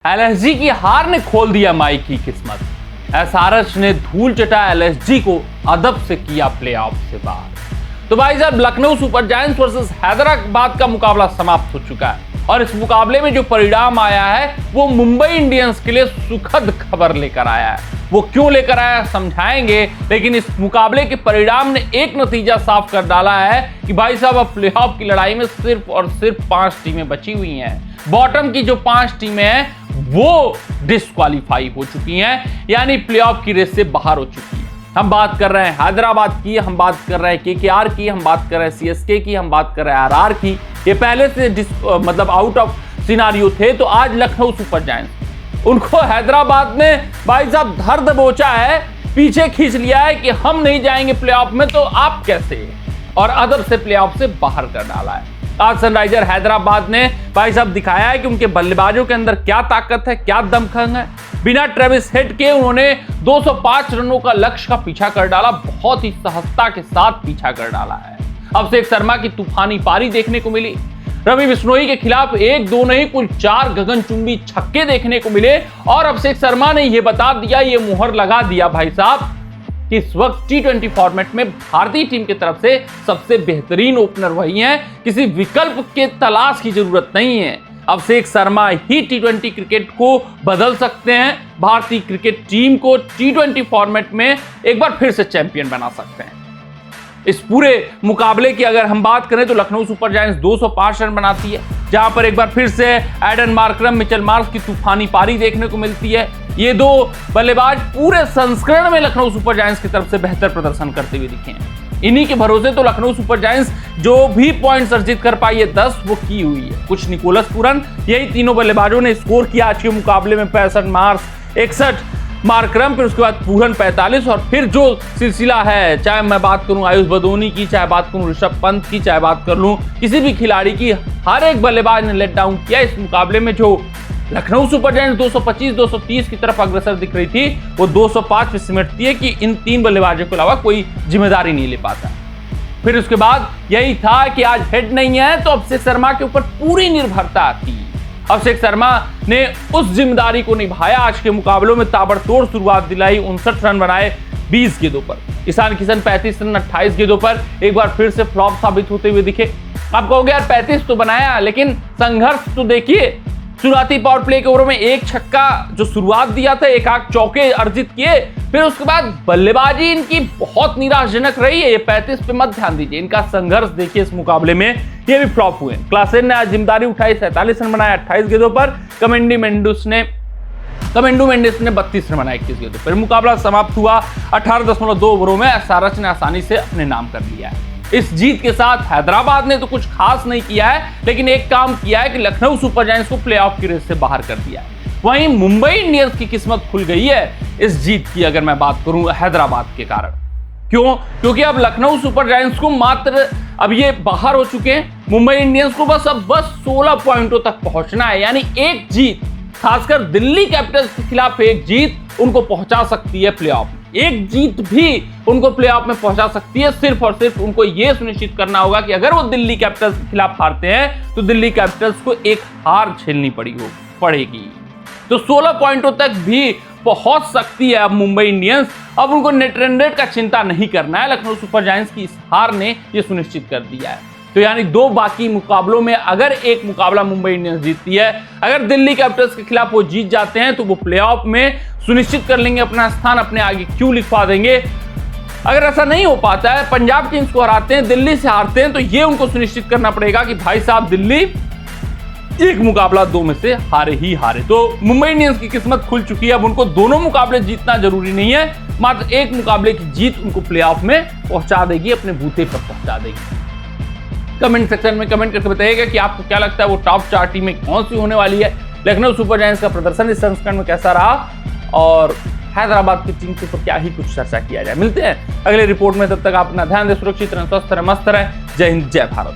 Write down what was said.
LSG की हार ने खोल दिया माइक की किस्मत। एसआरएच ने धूल चटा एलएसजी को अदब से किया प्लेऑफ से बाहर। तो भाई साहब, Lucknow super giants versus Hyderabad का मुकाबला समाप्त हो चुका है और इस मुकाबले में जो परिणाम आया है वो मुंबई इंडियंस के लिए सुखद खबर लेकर आया है। वो क्यों लेकर आया समझाएंगे, लेकिन इस मुकाबले के परिणाम ने एक नतीजा साफ कर डाला है कि भाई साहब अब प्लेऑफ की लड़ाई में सिर्फ और सिर्फ 5 टीमें बची हुई हैं। बॉटम की जो 5 टीमें हैं वो डिस्क्वालीफाई हो चुकी हैं, यानी प्लेऑफ की रेस से बाहर हो चुकी है। हम बात कर रहे हैं हैदराबाद की, हम बात कर रहे हैं केकेआर की, हम बात कर रहे हैं सीएसके की, हम बात कर रहे हैं आरआर की। ये पहले से मतलब आउट ऑफ सिनारियो थे। तो आज लखनऊ सुपर जायंट्स, उनको हैदराबाद ने भाई साहब धर दबोचा है, पीछे खींच लिया है कि हम नहीं जाएंगे प्लेऑफ में तो आप कैसे, और अदब से प्लेऑफ से बाहर कर डाला है। आज सनराइजर हैदराबाद ने भाई साहब दिखाया है कि उनके बल्लेबाजों के अंदर क्या ताकत है, क्या दमखम है। बिना ट्रेविस हेड के उन्होंने 205 रनों का लक्ष्य का पीछा कर डाला, बहुत ही सहजता के साथ पीछा कर डाला है। अभिषेक शर्मा की तूफानी पारी देखने को मिली। रवि बिश्नोई के खिलाफ 1-2 नहीं कुल 4 गगनचुंबी छक्के देखने को मिले और अभिषेक शर्मा ने यह बता दिया, ये मुहर लगा दिया भाई साहब कि इस वक्त T20 फॉर्मेट में भारतीय टीम की तरफ से सबसे बेहतरीन ओपनर वही हैं। किसी विकल्प के तलाश की जरूरत नहीं है। अभिषेक शर्मा ही T20 क्रिकेट को बदल सकते हैं, भारतीय क्रिकेट टीम को T20 फॉर्मेट में एक बार फिर से चैंपियन बना सकते हैं। इस पूरे मुकाबले की अगर हम बात करें तो लखनऊ सुपर जायंट्स 205 रन बनाती है, जहां पर एक बार फिर से एडन मार्करम, मिचेल मार्श की तूफानी पारी देखने को मिलती है। ये दो बल्लेबाज पूरे संस्करण में लखनऊ सुपर जायंट्स की तरफ से बेहतर प्रदर्शन करते हुए दिखे हैं। इन्हीं के भरोसे तो लखनऊ सुपर जायंट्स जो भी पॉइंट्स अर्जित कर पाई है 10 वो की हुई है। कुछ निकोलस पूरन, यही तीनों बल्लेबाजों ने स्कोर किया आज के मुकाबले में। 65 मार्श, 61 मार्करम, फिर उसके बाद पूरन 45, और फिर जो सिलसिला है, चाहे मैं बात करूं आयुष बदोनी की, चाहे बात करूं ऋषभ पंत की, चाहे बात कर लूं किसी भी खिलाड़ी की, हर एक बल्लेबाज ने लेट डाउन किया। इस मुकाबले में जो लखनऊ सुपर जायंट्स 225-230 की तरफ अग्रसर दिख रही थी, वो 205 पे सिमटती है कि इन 3 बल्लेबाजों के अलावा कोई जिम्मेदारी नहीं ले पाता। फिर उसके बाद यही था कि आज हेड नहीं है तो अभिषेक शर्मा के ऊपर पूरी निर्भरता थी। अभिषेक शर्मा ने उस जिम्मेदारी को निभाया। आज के मुकाबलों में ताबड़तोड़ शुरुआत दिलाई, 59 रन बनाए 20 गेंदों पर। ईशान किशन 35 रन 28 गेंदों पर एक बार फिर से फ्लॉप साबित होते हुए दिखे। आप कहोगे यार 35 तो बनाया, लेकिन संघर्ष तो देखिए। शुरुआती पावर प्ले के ओवरों में 1 छक्का जो शुरुआत दिया था, 1 आध चौके अर्जित किए, फिर उसके बाद बल्लेबाजी इनकी बहुत निराशजनक रही है। ये 35 पे मत ध्यान दीजिए, इनका संघर्ष देखिए इस मुकाबले में, ये भी फ्लॉप हुए। क्लासेन ने आज जिम्मेदारी उठाई, 47 रन बनाए 28 गेंदों पर। कमेंडू मेंडिस ने 32 रन बनाए 21 गेंदों पर। मुकाबला समाप्त हुआ 18.2 ओवरों में। एसआरएच ने आसानी से अपने नाम कर लिया है। इस जीत के साथ हैदराबाद ने तो कुछ खास नहीं किया है, लेकिन एक काम किया है कि लखनऊ सुपर जायंट्स को प्लेऑफ की रेस से बाहर कर दिया है। वहीं मुंबई इंडियंस की किस्मत खुल गई है इस जीत की, अगर मैं बात करूं हैदराबाद के कारण। क्यों? क्योंकि अब लखनऊ सुपर जायंट्स को मात्र अब ये बाहर हो चुके हैं। मुंबई इंडियंस को बस 16 पॉइंटों तक पहुंचना है, यानी एक जीत, खासकर दिल्ली कैपिटल्स के खिलाफ एक जीत उनको पहुंचा सकती है प्लेऑफ में। एक जीत भी उनको प्लेऑफ में पहुंचा सकती है। सिर्फ और सिर्फ उनको यह सुनिश्चित करना होगा कि अगर वो दिल्ली कैपिटल्स के खिलाफ हारते हैं तो दिल्ली कैपिटल्स को एक हार झेलनी पड़ेगी। तो 16 पॉइंटों तक भी पहुंच सकती है अब मुंबई इंडियंस। अब उनको नेट रन रेट का चिंता नहीं करना है। लखनऊ सुपर जायंट्स की इस हार ने यह सुनिश्चित कर दिया है। तो यानी 2 बाकी मुकाबलों में अगर एक मुकाबला मुंबई इंडियंस जीतती है, अगर दिल्ली कैपिटल्स के खिलाफ वो जीत जाते हैं तो वो प्लेऑफ में सुनिश्चित कर लेंगे अपना स्थान, अपने आगे क्यों लिखवा देंगे। अगर ऐसा नहीं हो पाता है, पंजाब किंग्स को हराते हैं, दिल्ली से हारते हैं, तो ये उनको सुनिश्चित करना पड़ेगा कि भाई साहब दिल्ली एक मुकाबला 2 में से हारे ही हारे। तो मुंबई इंडियंस की किस्मत खुल चुकी है। अब उनको दोनों मुकाबले जीतना जरूरी नहीं है, मात्र एक मुकाबले की जीत उनको प्लेऑफ में पहुंचा देगी, अपने बूते पर पहुंचा देगी। कमेंट सेक्शन में कमेंट करके बताइएगा कि आपको क्या लगता है वो टॉप 4 टीमें कौन सी होने वाली है। लखनऊ सुपर जायंट्स का प्रदर्शन इस संस्करण में कैसा रहा और हैदराबाद की टीम के ऊपर क्या ही कुछ चर्चा किया जाए। मिलते हैं अगले रिपोर्ट में, तब तक आप अपना ध्यान दें, सुरक्षित रहें, स्वस्थ रहें, मस्त रहें। जय हिंद, जय भारत।